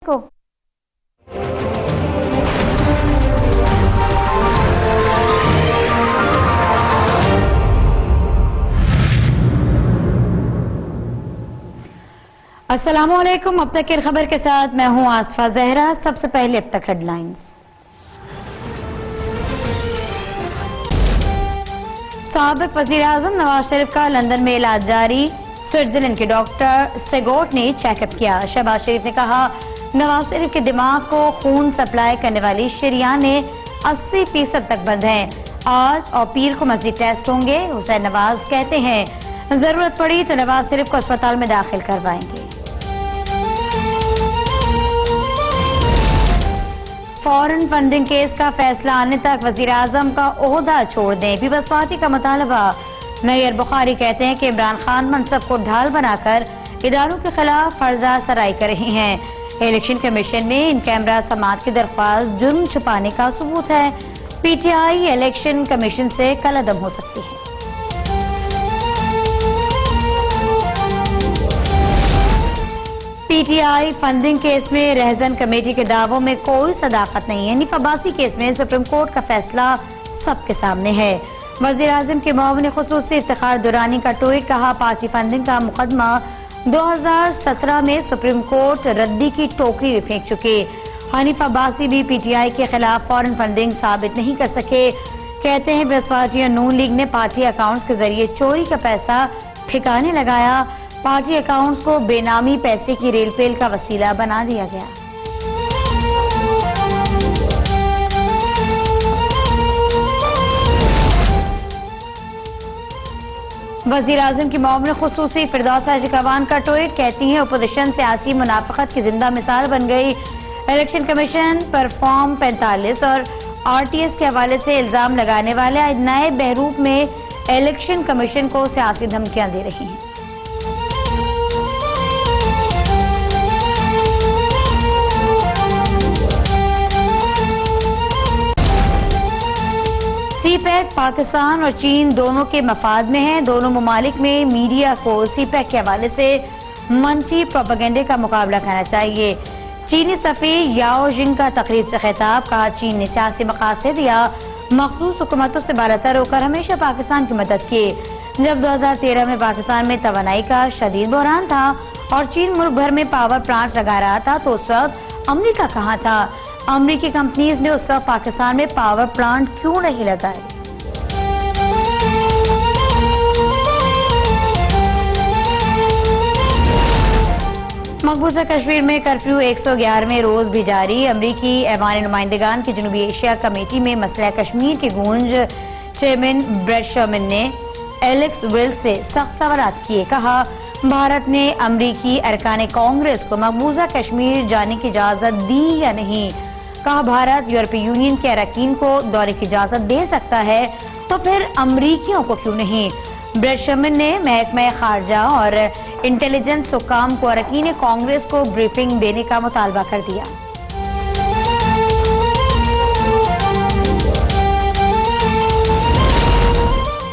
کو السلام علیکم۔ اب تک کی خبر کے ساتھ میں ہوں آصفہ زہرا۔ سب سے پہلے اب تک ہیڈ لائنز۔ سابق وزیر اعظم نواز شریف کا لندن میں علاج جاری، سوئٹزرلینڈ کے ڈاکٹر سیگوٹ نے چیک اپ کیا۔ شہباز شریف نے کہا نواز شریف کے دماغ کو خون سپلائی کرنے والی شریانیں 80% تک بند ہیں۔ آج اور پیر کو مزید ٹیسٹ ہوں گے۔ حسین نواز کہتے ہیں ضرورت پڑی تو نواز شریف کو اسپتال میں داخل کروائیں گے۔ فورن فنڈنگ کیس کا فیصلہ آنے تک وزیر اعظم کا عہدہ چھوڑ دیں، پیپلز پارٹی کا مطالبہ۔ میئر بخاری کہتے ہیں کہ عمران خان منصب کو ڈھال بنا کر اداروں کے خلاف فرضہ سرائی کر رہے ہیں۔ الیکشن کمیشن میں ان کیمرہ سماعت کی درخواست جرم چھپانے کا ثبوت ہے۔ P T I election commission سے کل عدم ہو سکتی ہے۔ P T I funding case میں رہزن کمیٹی کے دعووں میں کوئی صداقت نہیں ہے۔ حنیف عباسی کیس میں سپریم کورٹ کا فیصلہ سب کے سامنے ہے۔ وزیر اعظم کے معاون خصوصی افتخار درانی کا ٹویٹ، کہا پارٹی فنڈنگ کا مقدمہ 2017 میں سپریم کورٹ ردی کی ٹوکری میں پھینک چکے۔ حنیف عباسی بھی پی ٹی آئی کے خلاف فورن فنڈنگ ثابت نہیں کر سکے۔ کہتے ہیں پیپلز پارٹی اور نون لیگ نے پارٹی اکاؤنٹس کے ذریعے چوری کا پیسہ ٹھکانے لگایا۔ پارٹی اکاؤنٹس کو بے نامی پیسے کی ریل پیل کا وسیلہ بنا دیا گیا۔ وزیر اعظم کی معاون خصوصی فردوس حاجی کا ٹویٹ، کہتی ہیں اپوزیشن سیاسی منافقت کی زندہ مثال بن گئی۔ الیکشن کمیشن پر فارم 45 اور آر ٹی ایس کے حوالے سے الزام لگانے والے آج نئے بہروپ میں الیکشن کمیشن کو سیاسی دھمکیاں دے رہے ہیں۔ سی پیک پاکستان اور چین دونوں کے مفاد میں ہے۔ دونوں ممالک میں میڈیا کو سی پیک کے حوالے سے منفی پروپیگنڈے کا مقابلہ کرنا چاہیے۔ چینی سفیر یاؤ جنگ کا تقریب سے خطاب، کہا چین نے سیاسی مقاصد یا مخصوص حکومتوں سے بالاتر ہو کر ہمیشہ پاکستان کی مدد کی۔ جب 2013 میں پاکستان میں توانائی کا شدید بحران تھا اور چین ملک بھر میں پاور پلانٹس لگا رہا تھا تو اس وقت امریکہ کہاں تھا؟ امریکی کمپنیز نے اس وقت پاکستان میں پاور پلانٹ کیوں نہیں لگائے؟ مقبوضہ کشمیر میں کرفیو 111ویں روز بھی جاری۔ امریکی ایوان نمائندگان کی جنوبی ایشیا کمیٹی میں مسئلہ کشمیر کی گونج، چیئرمین بریٹ شرمن نے ایلیکس ویلز سے سخت سوالات کیے۔ کہا بھارت نے امریکی ارکان کانگریس کو مقبوضہ کشمیر جانے کی اجازت دی یا نہیں؟ کہا بھارت یورپی یونین کے اراکین کو دورے کی اجازت دے سکتا ہے تو پھر امریکیوں کو کیوں نہیں؟ بریٹ شرمن نے محکمہ خارجہ اور انٹیلیجنس حکام کو اراکین کانگریس کو بریفنگ دینے کا مطالبہ کر دیا۔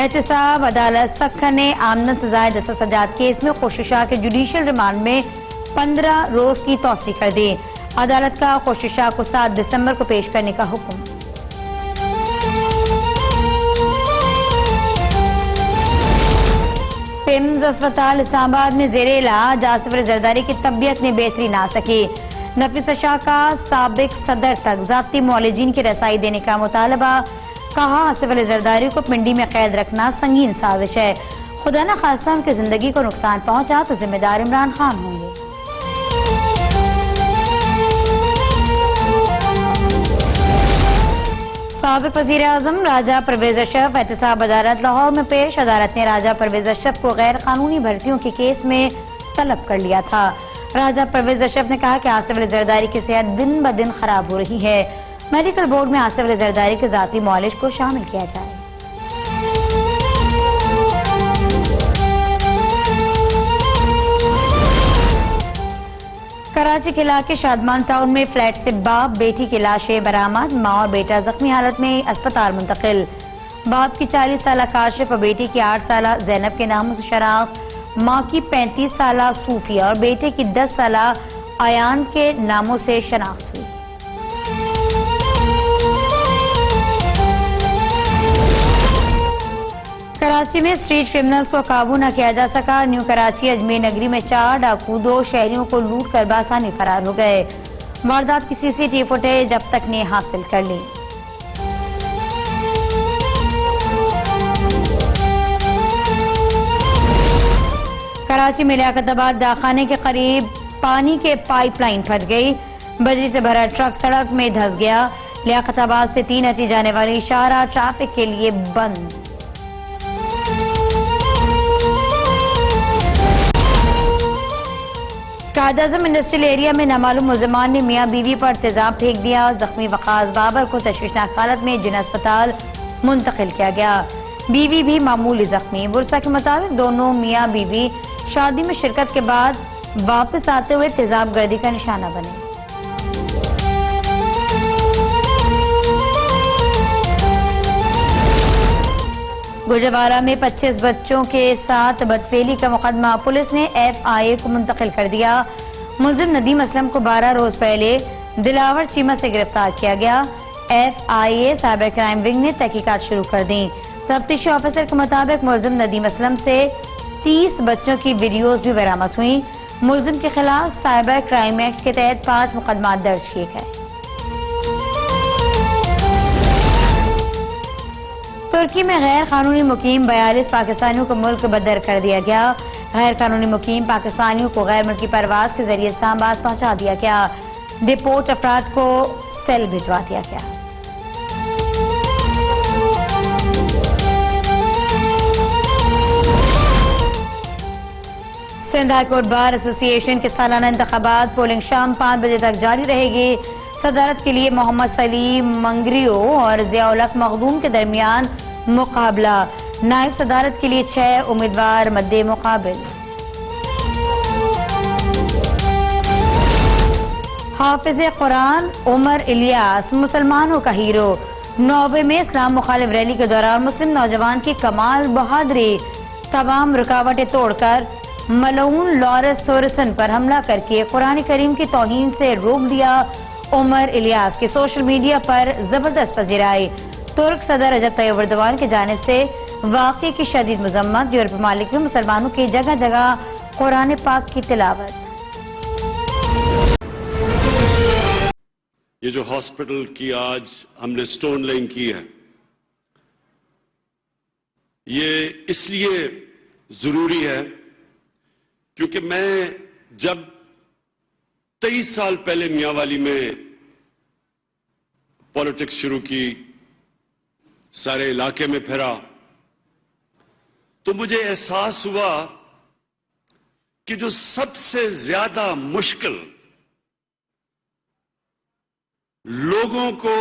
احتساب عدالت سکھر نے آمدن سے زائد سجاد کیس میں خوشی شاہ کے جوڈیشل ریمانڈ میں 15 روز کی توسیع کر دی۔ عدالت کا خوشی شاہ کو 7 دسمبر کو پیش کرنے کا حکم۔ پیمز اسپتال اسلام آباد میں زیر علاج آصف علی زرداری کی طبیعت میں بہتری نہ سکی۔ نفیس شاہ کا سابق صدر تک ذاتی معالجین کی رسائی دینے کا مطالبہ، کہا آصف علی زرداری کو پنڈی میں قید رکھنا سنگین سازش ہے، خدا نہ خواستہ ان کی زندگی کو نقصان پہنچا تو ذمہ دار عمران خان ہوں گے۔ سابق وزیر اعظم راجہ پرویز اشرف احتساب عدالت لاہور میں پیش۔ عدالت نے راجہ پرویز اشرف کو غیر قانونی بھرتیوں کے کیس میں طلب کر لیا تھا۔ راجہ پرویز اشرف نے کہا کہ آصف علی زرداری کی صحت دن بدن خراب ہو رہی ہے، میڈیکل بورڈ میں آصف علی زرداری کے ذاتی معالج کو شامل کیا جائے۔ کراچی کے علاقے شادمان ٹاؤن میں فلیٹ سے باپ بیٹی کی لاشیں برآمد، ماں اور بیٹا زخمی حالت میں اسپتال منتقل۔ باپ کی 40 سالہ کاشف اور بیٹی کی 8 سالہ زینب کے ناموں سے شناخت، ماں کی 35 سالہ صوفیہ اور بیٹے کی 10 سالہ ایان کے ناموں سے شناخت ہوئی۔ کراچی میں اسٹریٹ کرمنلز کو قابو نہ کیا جا سکا۔ نیو کراچی اجمیر نگری میں 4 ڈاکو 2 شہریوں کو لوٹ کر بآسانی فرار ہو گئے۔ واردات کی CCTV فوٹیج اب تک نے حاصل کر لی۔ کراچی میں لیاقت آباد داخانے کے قریب پانی کے پائپ لائن پھٹ گئی۔ بجری سے بھرا ٹرک سڑک میں دھس گیا۔ لیاقت آباد سے 3 اٹی جانے والی شاہراہ ٹریفک کے لیے بند۔ قائداعظم انڈسٹریل ایریا میں نامعلوم ملزمان نے میاں بیوی پر تیزاب پھینک دیا۔ زخمی وقاص بابر کو تشویشناک حالت میں جن اسپتال منتقل کیا گیا۔ بیوی بھی معمولی زخمی۔ ورثہ کے مطابق دونوں میاں بیوی شادی میں شرکت کے بعد واپس آتے ہوئے تیزاب گردی کا نشانہ بنے۔ گوجرواڑہ میں 25 بچوں کے ساتھ بدفعلی کا مقدمہ پولیس نے FIA کو منتقل کر دیا۔ ملزم ندیم اسلم کو 12 روز پہلے دلاور چیمہ سے گرفتار کیا گیا۔ FIA سائبر کرائم ونگ نے تحقیقات شروع کر دیں۔ تفتیشی آفیسر کے مطابق ملزم ندیم اسلم سے 30 بچوں کی ویڈیوز بھی برآمد ہوئیں۔ ملزم کے خلاف سائبر کرائم ایکٹ کے تحت 5 مقدمات درج کیے گئے۔ ترکی میں غیر قانونی مقیم 42 پاکستانیوں کو ملک بدر کر دیا گیا۔ غیر قانونی مقیم پاکستانیوں کو غیر ملکی پرواز کے ذریعے اسلام آباد پہنچا دیا گیا۔ ڈپورٹ افراد کو سیل بھجوا دیا گیا۔ سندھ ہائی کورٹ بار ایسوسی ایشن کے سالانہ انتخابات پولنگ شام 5 بجے تک جاری رہے گی۔ صدارت کے لیے محمد سلیم منگریو اور ضیاء الحق مخدوم کے درمیان مقابلہ۔ نائب صدارت کے لیے 6 امیدوار مد مقابل۔ حافظ قرآن عمر الیاس مسلمانوں کا ہیرو۔ نوے میں اسلام مخالف ریلی کے دوران مسلم نوجوان کی کمال بہادری، تمام رکاوٹیں توڑ کر ملعون لارنس تھورسن پر حملہ کر کے قرآن کریم کی توہین سے روک دیا۔ عمر الیاس کے سوشل میڈیا پر زبردست پذیرائی۔ ترک صدر رجب طیب ایردوان کی جانب سے واقعے کی شدید مذمت۔ یورپی ممالک میں مسلمانوں کی جگہ جگہ قرآن پاک کی تلاوت۔ یہ جو ہاسپٹل کی آج ہم نے سٹون لینگ کی ہے، یہ اس لیے ضروری ہے کیونکہ میں جب 23 سال پہلے میاں والی میں پالیٹکس شروع کی، سارے علاقے میں پھرا، تو مجھے احساس ہوا کہ جو سب سے زیادہ مشکل لوگوں کو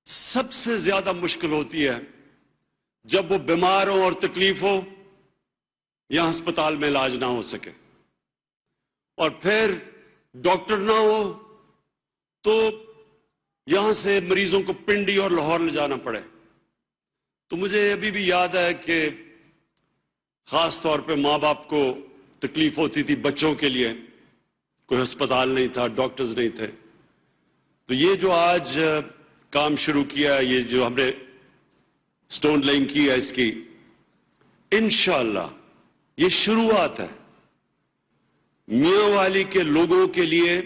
سب سے زیادہ مشکل ہوتی ہے جب وہ بیمار ہو اور تکلیف ہو یا ہسپتال میں علاج نہ ہو سکے، اور پھر ڈاکٹر نہ ہو تو یہاں سے مریضوں کو پنڈی اور لاہور لے جانا پڑے۔ تو مجھے ابھی بھی یاد ہے کہ خاص طور پہ ماں باپ کو تکلیف ہوتی تھی بچوں کے لیے، کوئی ہسپتال نہیں تھا، ڈاکٹرز نہیں تھے۔ تو یہ جو آج کام شروع کیا ہے، یہ جو ہم نے سٹون لینگ کی ہے، اس کی انشاءاللہ یہ شروعات ہے۔ میاں والی کے لوگوں کے لیے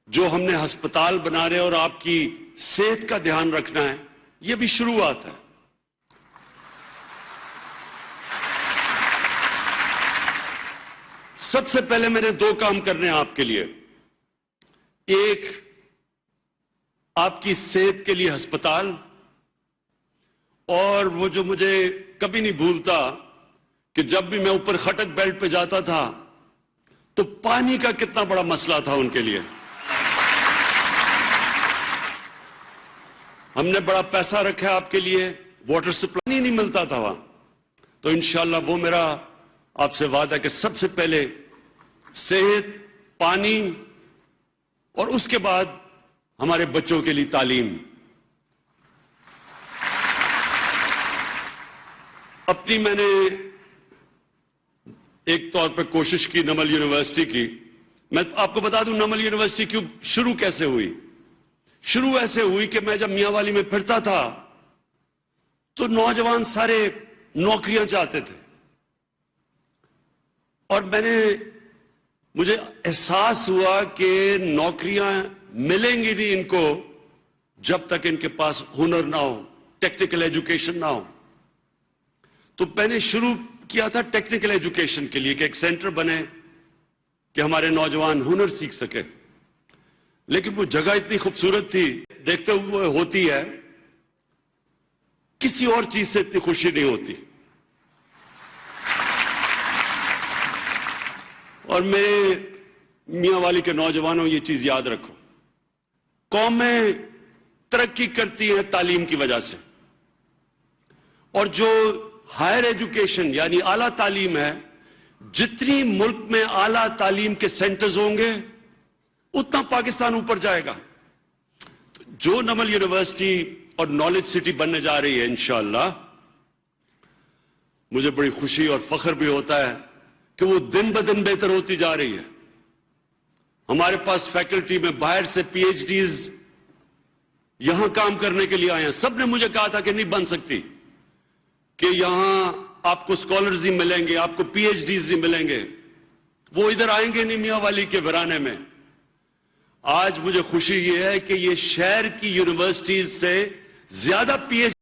جو ہم نے ہسپتال بنا رہے اور آپ کی صحت کا دھیان رکھنا ہے، یہ بھی شروعات ہے۔ سب سے پہلے میں نے 2 کام کرنے ہیں آپ کے لیے۔ ایک، آپ کی صحت کے لیے ہسپتال، اور وہ جو مجھے کبھی نہیں بھولتا کہ جب بھی میں اوپر خٹک بیلٹ پہ جاتا تھا تو پانی کا کتنا بڑا مسئلہ تھا ان کے لیے۔ ہم نے بڑا پیسہ رکھا آپ کے لیے، واٹر سپلائی نہیں ملتا تھا وہاں، تو انشاءاللہ وہ میرا آپ سے وعدہ ہے کہ سب سے پہلے صحت، پانی، اور اس کے بعد ہمارے بچوں کے لیے تعلیم۔ اپنی میں نے ایک طور پہ کوشش کی، نمل یونیورسٹی کی، میں آپ کو بتا دوں نمل یونیورسٹی کیوں شروع کیسے ہوئی. شروع ایسے ہوئی کہ میں جب میاں والی میں پھرتا تھا تو نوجوان سارے نوکریاں چاہتے تھے, اور مجھے احساس ہوا کہ نوکریاں ملیں گی نہیں ان کو جب تک ان کے پاس ہنر نہ ہو, ٹیکنیکل ایجوکیشن نہ ہو. تو میں نے شروع کیا تھا ٹیکنیکل ایجوکیشن کے لیے کہ ایک سینٹر بنے کہ ہمارے نوجوان ہنر سیکھ سکے. لیکن وہ جگہ اتنی خوبصورت تھی, دیکھتے ہوئے ہوتی ہے, کسی اور چیز سے اتنی خوشی نہیں ہوتی. اور میرے میاں والی کے نوجوانوں یہ چیز یاد رکھو, قومیں ترقی کرتی ہیں تعلیم کی وجہ سے, اور جو ہائر ایجوکیشن یعنی اعلیٰ تعلیم ہے, جتنی ملک میں اعلیٰ تعلیم کے سینٹرز ہوں گے اتنا پاکستان اوپر جائے گا. تو جو نمل یونیورسٹی اور نالج سٹی بننے جا رہی ہے انشاءاللہ, مجھے بڑی خوشی اور فخر بھی ہوتا ہے کہ وہ دن بدن بہتر ہوتی جا رہی ہے. ہمارے پاس فیکلٹی میں باہر سے پی ایچ ڈیز یہاں کام کرنے کے لیے آئے ہیں. سب نے مجھے کہا تھا کہ نہیں بن سکتی, کہ یہاں آپ کو سکولرز نہیں ملیں گے, آپ کو پی ایچ ڈیز نہیں ملیں گے, وہ ادھر آئیں گے نہیں میاں والی کے ویرانے میں. آج مجھے خوشی یہ ہے کہ یہ شہر کی یونیورسٹیز سے زیادہ پی ایچ